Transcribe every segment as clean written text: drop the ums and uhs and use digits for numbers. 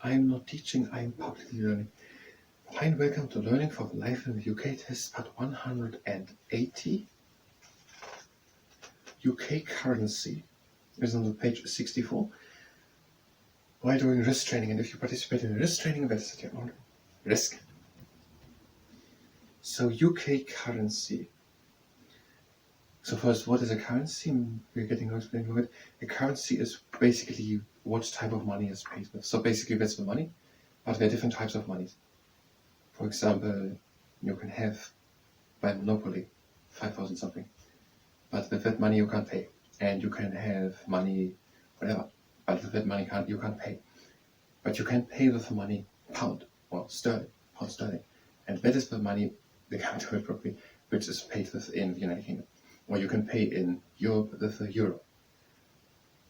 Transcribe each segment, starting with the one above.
I'm not teaching, I'm publicly learning. Hi and welcome to Learning for Life in the UK test part 180. UK currency is on the page 64. While doing risk training, and if you participate in risk training, that's at your own risk. So UK currency. So first, what is a currency? We're getting to explain it. A currency is basically what type of money is paid with. So basically that's the money, but there are different types of money. For example, you can have by monopoly 5,000 something, but with that money you can't pay. And you can have money, whatever, but with that money you can't pay. But you can pay with the money pound or sterling, pound sterling. And that is the money, they can't do it properly, which is paid with in the United Kingdom. Or you can pay in Europe with the euro.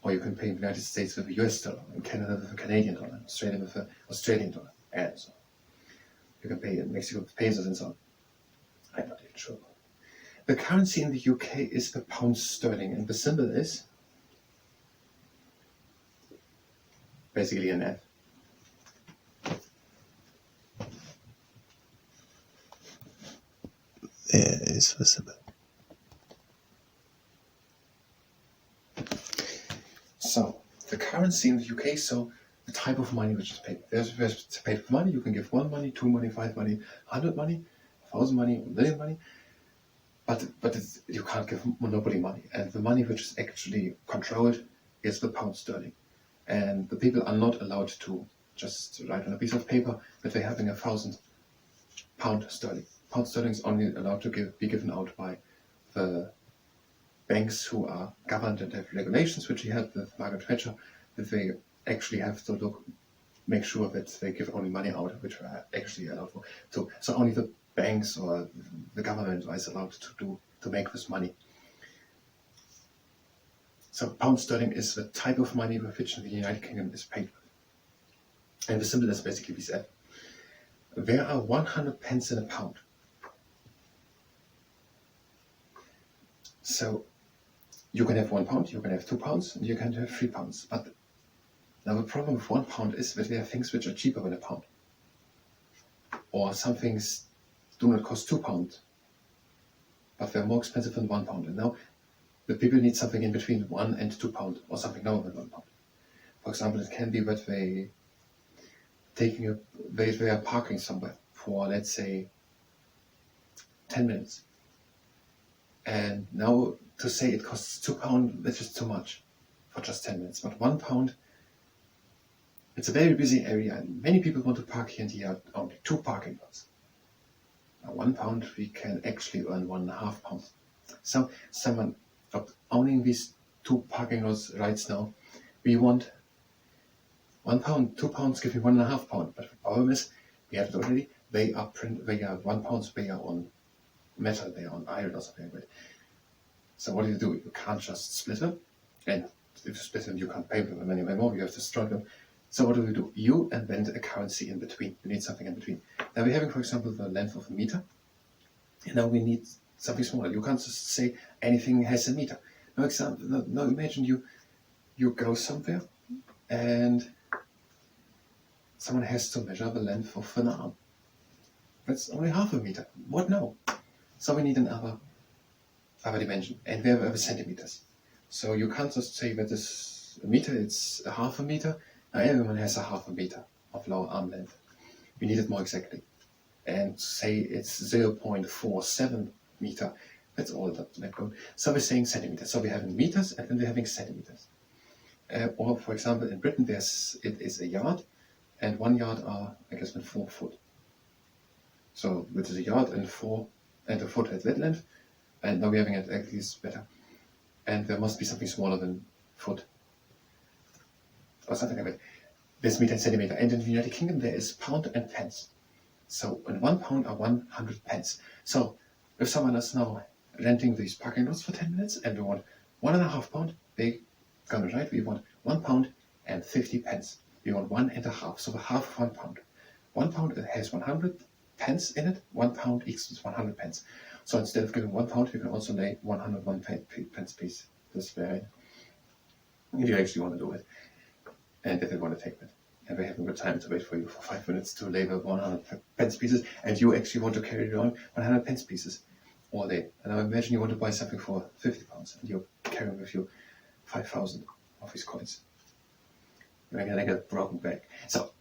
Or you can pay in the United States with the US dollar, in Canada with the Canadian dollar, Australia with the Australian dollar, and so on. You can pay in Mexico with pesos and so on. I'm not even sure. The currency in the UK is the pound sterling, and the symbol is basically an F. There is the symbol. So, the currency in the UK, so the type of money which is paid. There's paid with money, you can give 1 money, 2 money, 5 money, 100 money, 1,000 money, 1 million money. But you can't give monopoly money. And the money which is actually controlled is the pound sterling. And the people are not allowed to just write on a piece of paper that they're having 1,000 pound sterling. Pound sterling is only allowed to be given out by the banks who are governed and have regulations, which we had with Margaret Thatcher, that they actually have to make sure that they give only money out which are actually allowed for. So only the banks or the government is allowed to make this money. So pound sterling is the type of money with which the United Kingdom is paid with. And the symbol is basically this F. There are 100 pence in a pound. So you can have 1 pound, you can have 2 pounds, and you can have 3 pounds. But now the problem with 1 pound is that there are things which are cheaper than a pound. Or some things do not cost 2 pounds, but they're more expensive than 1 pound. And now the people need something in between 1 and 2 pounds, or something lower than 1 pound. For example, it can be that they are parking somewhere for, let's say, 10 minutes. And now to say it costs 2 pounds, that's just too much for just 10 minutes. But 1 pound, it's a very busy area, and many people want to park here, and here are only 2 parking lots. Now 1 pound, we can actually earn 1.5 pounds. So someone owning these 2 parking lots right now, we want 1 pound, 2 pounds give me 1.5 pounds. But the problem is, we have it already, they are 1 pounds, they are on metal, they are on iron or something like that. So what do? You can't just split them, and if you split them, you can't pay them anymore, you have to destroy them. So what do? You invent a currency in between. You need something in between. Now we're having, for example, the length of a meter, and now we need something smaller. You can't just say anything has a meter. Now imagine you go somewhere, and someone has to measure the length of an arm. That's only half a meter. What now? So we need another dimension, and we have centimeters. So you can't just say that this a meter, it's a half a meter. Now everyone has a half a meter of lower arm length. We need it more exactly. And say it's 0.47 meter. That's all that goes. So we're saying centimeters. So we're having meters, and then we're having centimeters. Or for example, in Britain, it is a yard, and 1 yard are, I guess, 4 foot. So which is a yard and a foot has that length. And now we're having it at least better. And there must be something smaller than foot. Or something like that. There's meter and centimeter. And in the United Kingdom there is pound and pence. So in 1 pound are 100 pence. So if someone is now renting these parking lots for 10 minutes and we want 1.5 pound, they gonna write, we want 1 pound and 50 pence. We want 1.5, so half of 1 pound. 1 pound has 100 pence in it, 1 pound equals 100 pence. So instead of giving 1 pound, you can also lay 101 pence piece. This way, if you actually want to do it, and if they want to take it. and we're having the time to wait for you for 5 minutes to label 100 pence pieces, and you actually want to carry around 100 pence pieces all day. And now imagine you want to buy something for £50, and you're carrying with you 5,000 of these coins. You're gonna get a broken back. So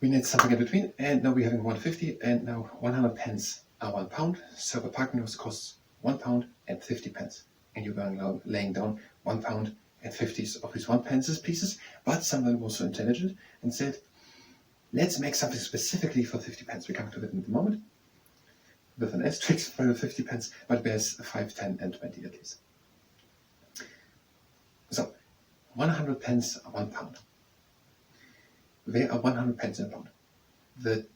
we need something in between, and now we're having 150, and now 100 pence are £1. So the parking lot costs £1 and 50 pence, and you're going now laying down £1 and 50 of these 1 pence pieces. But someone was so intelligent and said, let's make something specifically for 50 pence. We come to it in a moment with an asterisk for the 50 pence, but there's 5, 10, and 20 at least. So 100 pence are £1. There are 100 pence in a pound. The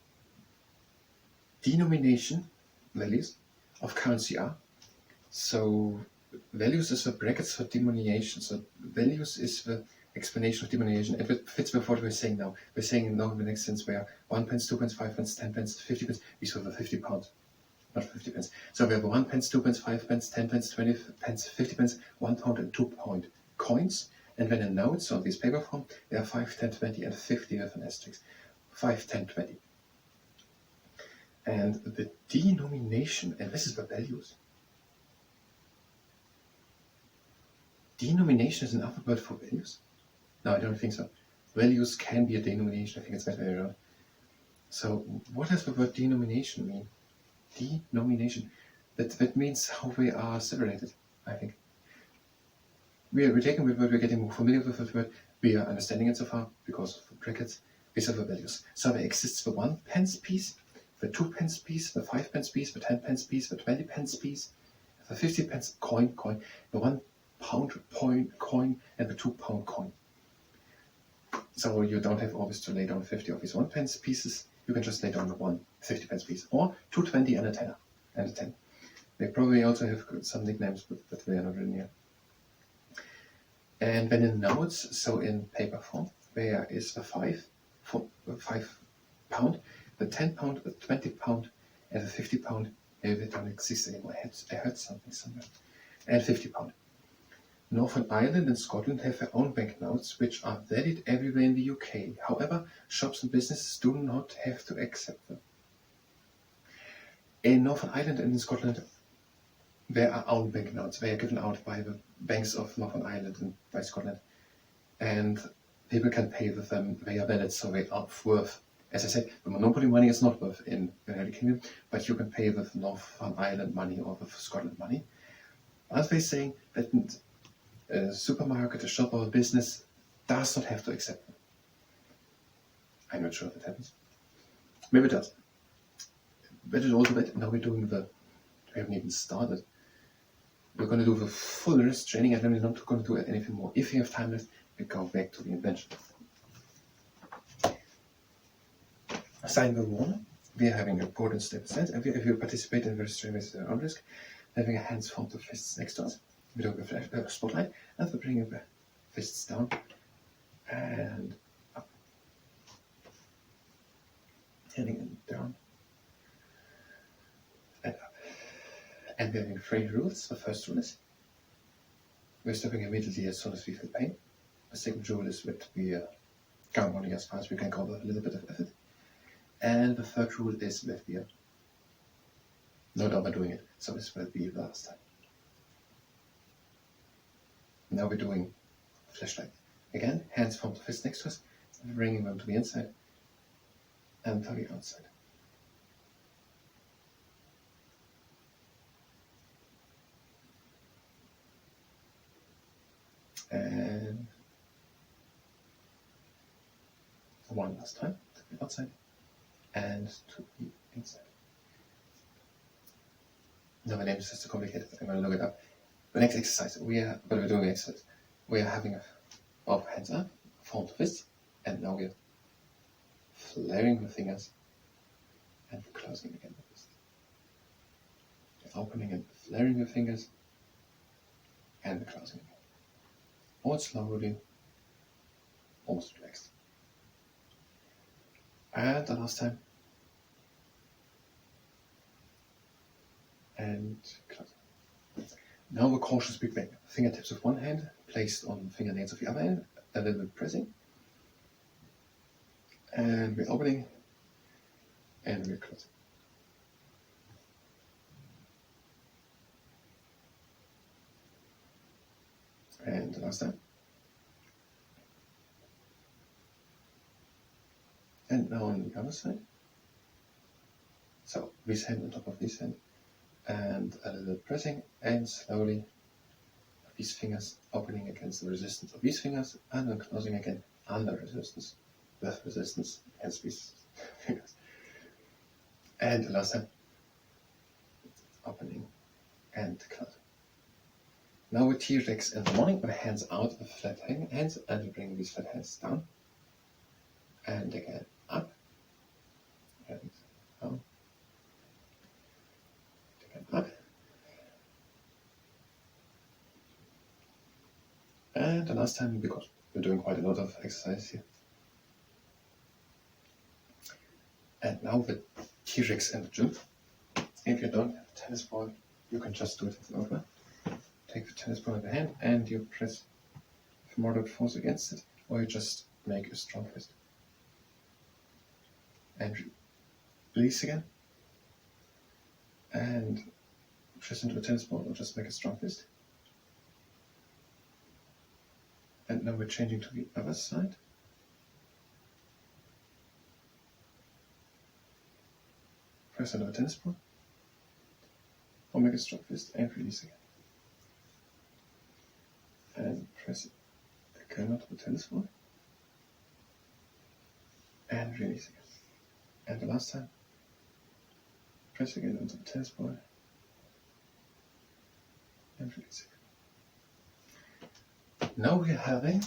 denomination values of currency are, so values is the brackets for denomination. So values is the explanation of denomination, and it fits with what we're saying now. We're saying now in the next sense where 1 pence, 2 pence, 5 pence, 10 pence, 50 pence, these are the £50, not 50 pence. So we have 1 pence, 2 pence, 5 pence, 10 pence, 20 pence, 50 pence, £1 and 2 pound coins. And when in notes on this paper form, there are 5, 10, 20, and 50 with an asterisk. 5, 10, 20. And the denomination, and this is the values. Denomination is another word for values? No, I don't think so. Values can be a denomination. I think it's that way around. So what does the word denomination mean? Denomination. That means how we are separated, I think. We're taking the word, we're getting more familiar with the word, we are understanding it so far because of the brackets. These are the values. So there exists the 1 pence piece, the 2 pence piece, the 5 pence piece, the 10 pence piece, the 20 pence piece, the 50 pence coin, the £1 coin, and the £2 coin. So you don't have always to lay down 50 of these 1 pence pieces. You can just lay down the 1 50 pence piece, or 2 20 and a tenner, and a 10. They probably also have some nicknames, but they are not written here. And then in notes, so in paper form, there is the 5 pound, the 10 pound, the 20 pound, and the 50 pound. Maybe they don't exist anymore. I heard something somewhere. And 50 pound. Northern Ireland and Scotland have their own banknotes, which are valid everywhere in the UK. However, shops and businesses do not have to accept them. In Northern Ireland and in Scotland, there are own banknotes. They are given out by the banks of Northern Ireland and by Scotland. And people can pay with them. They are valid, so they are worth. As I said, the monopoly money is not worth in the United Kingdom, but you can pay with Northern Ireland money or with Scotland money. As they're saying that a supermarket, a shop, or a business does not have to accept them. I'm not sure if that happens. Maybe it does. But it's also that now we're doing we haven't even started. We're going to do the full wrist training, and then we're not going to do anything more. If you have time left, we go back to the invention. Sign the warning. We are having a board and step sense, and if you participate in the wrist training with on risk, having a hands form to fists next to us. We do a spotlight, and we're bringing the fists down and up. Heading them down and up. And we're having 3 rules. The first rule is we're stopping immediately as soon as we feel pain. The second rule is that we are going only as far as we can go with a little bit of effort. And the third rule is that we are not overdoing it. So this will be the last time. Now we're doing flashlight. Again, hands form to fist next to us, bringing them to the inside and to the outside. And one last time to the outside and to the inside. No, my name is just too complicated. I'm going to look it up. The next exercise, we're doing exercise. We are having both hands up, form to fist, and now we're flaring the fingers and closing again the fist. We're opening and flaring the fingers and closing again. All slowly, almost relaxed. And the last time. And closing. Now a cautious big bang. Fingertips of one hand placed on fingernails of the other hand, a little bit pressing. and we're opening, and we're closing. And the last time. And now on the other side. So this hand on top of this hand, and a little pressing, and slowly these fingers opening against the resistance of these fingers, and then closing again under resistance, with resistance against these fingers. And the last time, opening and closing. Now with T-Rex in the morning, with hands out of flat hands, and we bring these flat hands down, and again up, and down, again up, and the last time, because we're doing quite a lot of exercise here. And now with T-Rex in the gym, if you don't have a tennis ball, you can just do it with an over. Take the tennis ball in the hand and you press with moderate force against it, or you just make a strong fist. And release again. And press into a tennis ball or just make a strong fist. And now we're changing to the other side. Press into a tennis ball, or make a strong fist and release again. And press it again onto the tennis ball, and release again. And the last time, press again onto the tennis ball, and release again. Now we're having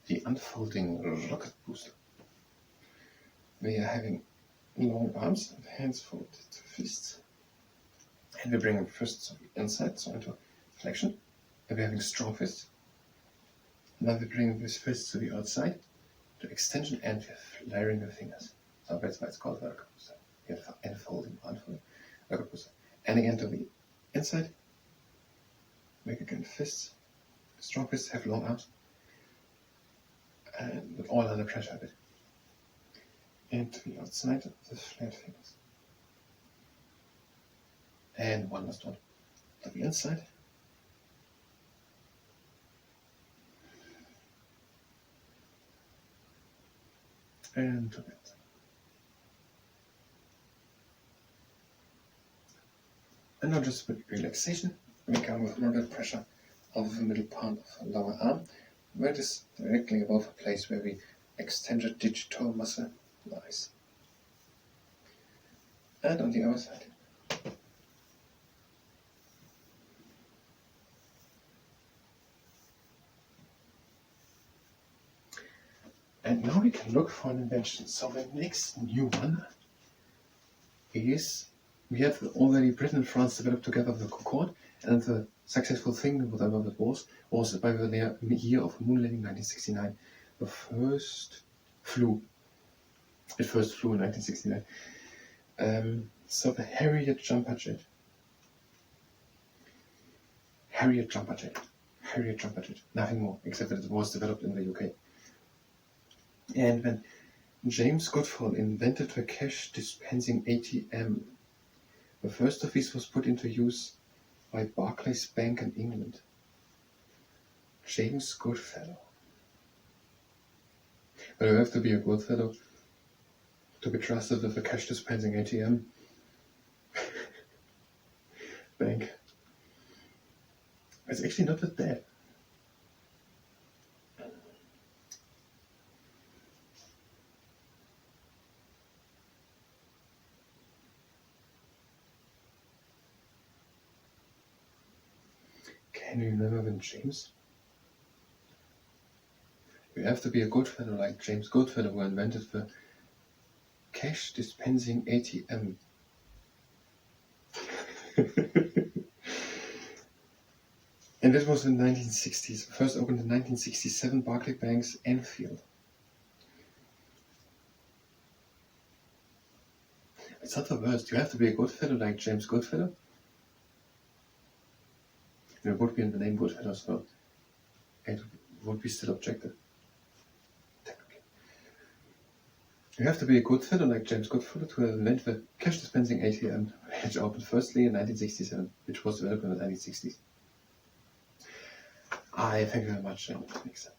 the unfolding rocket booster. We are having long arms and hands folded to fists. And we bring them first to the inside, so into flexion. And we're having strong fists. Now we bring this fist to the outside, to extension, and we're layering the fingers. So that's why it's called rocket booster. We have unfolding rocket booster. And again to the inside. Make again fists. Strong fists have long arms. And with all under pressure a bit. And to the outside, the flat fingers. And one last one. To the inside. And to the outside. And now just with relaxation, we come with moderate pressure of the middle part of the lower arm, where it is directly above the place where the extended digital muscle lies. And on the other side. And now we can look for an invention. So the next new one is, we have already Britain and France developed together the Concorde, and the successful thing, whatever that was by the year of moon landing 1969. The first flew. It first flew in 1969. So the Harrier jumper jet. Harrier jumper jet. Nothing more, except that it was developed in the UK. And when James Godfrey invented the cash dispensing ATM, the first of these was put into use by Barclays Bank in England. James Goodfellow. Well, you have to be a Goodfellow to be trusted with a cash dispensing ATM bank. It's actually not that bad. Can you remember when James? You have to be a Goodfellow like James Goodfellow, who invented the cash dispensing ATM. And this was in the 1960s. First opened in 1967, Barclays Bank's Enfield. It's not the worst. You have to be a Goodfellow like James Goodfellow. It would be in the name Goodfellow, so it would be still objective. Technically. You have to be a good fiddler like James Goodfellow to invent the cash dispensing ATM, which opened firstly in 1967, which was developed in the 1960s. I thank you very much and makes sense.